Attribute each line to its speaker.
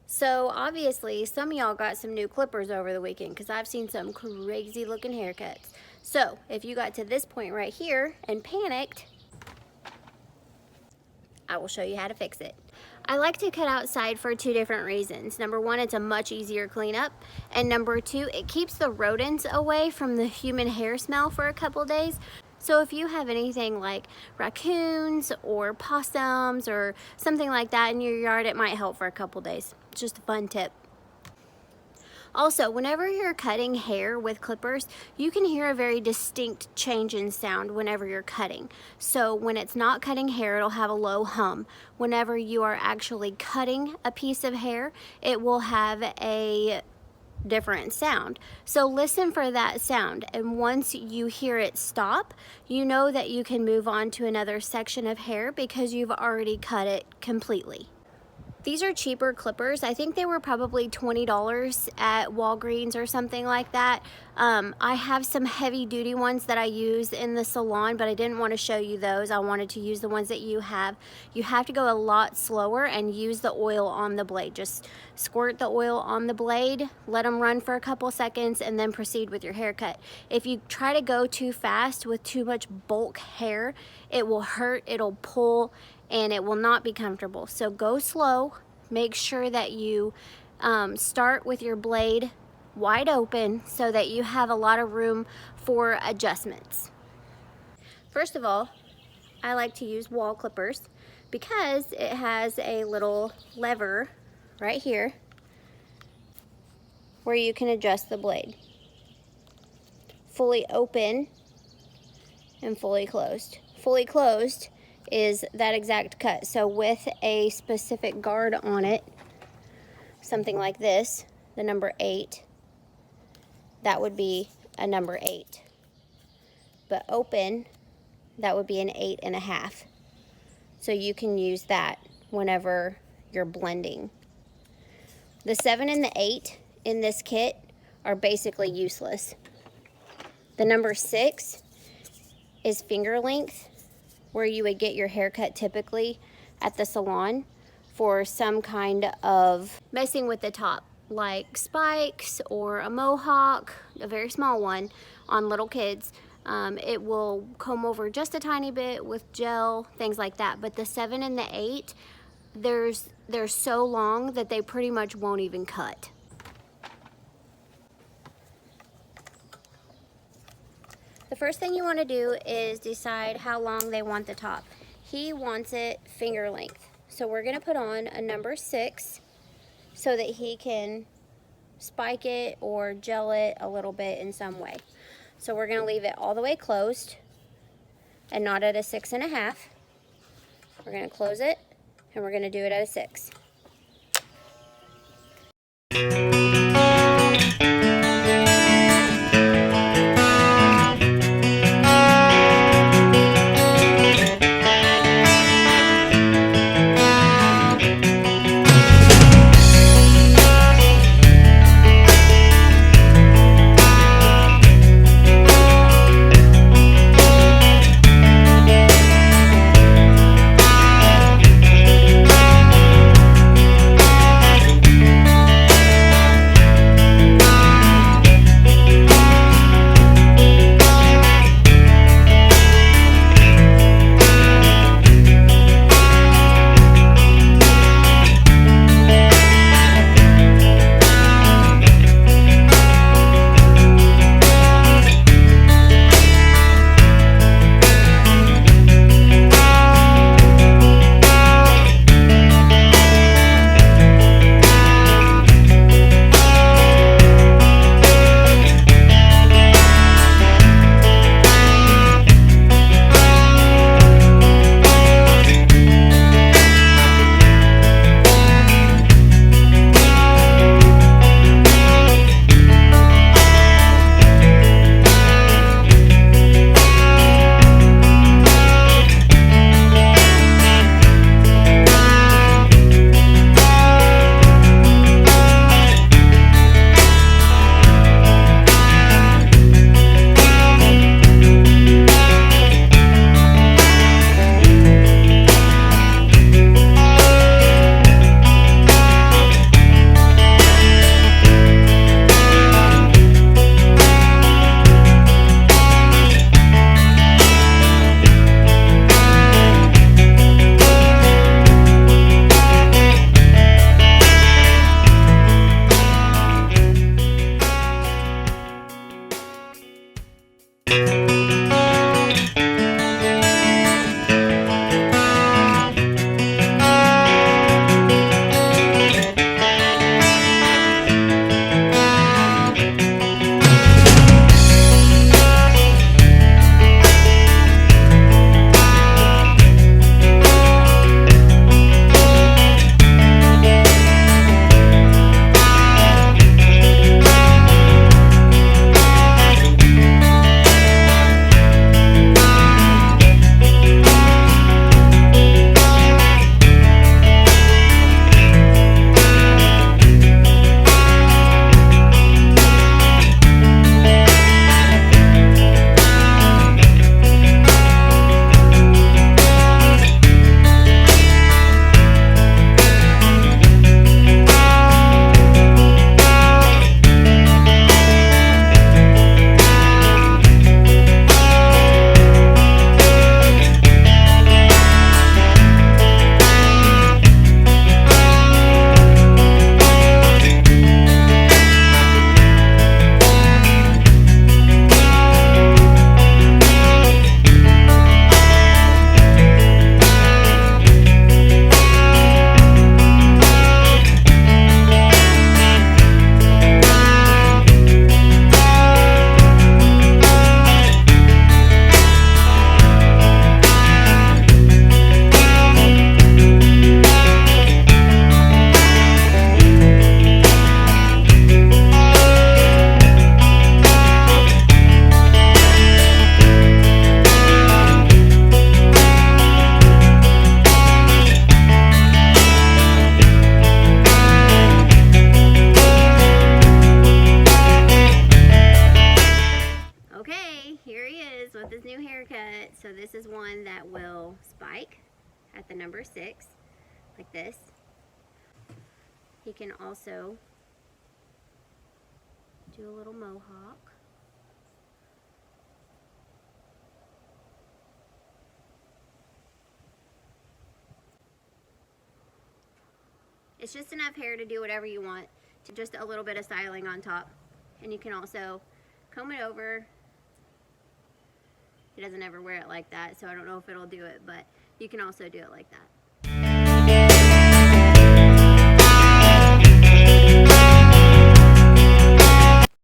Speaker 1: So obviously some of y'all got some new clippers over the weekend because I've seen some crazy looking haircuts. So if you got to this point right here and panicked, I will show you how to fix it. I like to cut outside for two different reasons. Number one, it's a much easier cleanup. And number two, it keeps the rodents away from the human hair smell for a couple days. So if you have anything like raccoons or possums or something like that in your yard, it might help for a couple days. It's just a fun tip. Also, whenever you're cutting hair with clippers, you can hear a very distinct change in sound whenever you're cutting. So when it's not cutting hair, it'll have a low hum. Whenever you are actually cutting a piece of hair, it will have a different sound. So listen for that sound, and once you hear it stop, you know that you can move on to another section of hair because you've already cut it completely. These are cheaper clippers. I think they were probably $20 at Walgreens or something like that. I have some heavy duty ones that I use in the salon, but I didn't want to show you those. I wanted to use the ones that you have. You have to go a lot slower and use the oil on the blade. Just squirt the oil on the blade, let them run for a couple seconds, and then proceed with your haircut. If you try to go too fast with too much bulk hair, it will hurt, it'll pull, and it will not be comfortable. So go slow. Make sure that you start with your blade wide open so that you have a lot of room for adjustments. First of all, I like to use Wahl clippers because it has a little lever right here where you can adjust the blade. Fully open and fully closed. Fully closed is that exact cut. So with a specific guard on it, something like this, the number 8, that would be a number 8. But open, that would be an 8.5. So you can use that whenever you're blending. The 7 and the 8 in this kit are basically useless. The number 6 is finger length, where you would get your haircut typically at the salon for some kind of messing with the top, like spikes or a mohawk, a very small one on little kids. It will comb over just a tiny bit with gel, things like that. But the 7 and the 8, they're so long that they pretty much won't even cut. The first thing you want to do is decide how long they want the top. He wants it finger length. So we're going to put on a number 6 so that he can spike it or gel it a little bit in some way. So we're going to leave it all the way closed and not at a 6.5. We're going to close it and we're going to do it at a 6. So this is one that will spike at the number 6, like this. He can also do a little mohawk. It's just enough hair to do whatever you want, to just a little bit of styling on top. And you can also comb it over. He doesn't ever wear it like that, so I don't know if it'll do it, but you can also do it like that.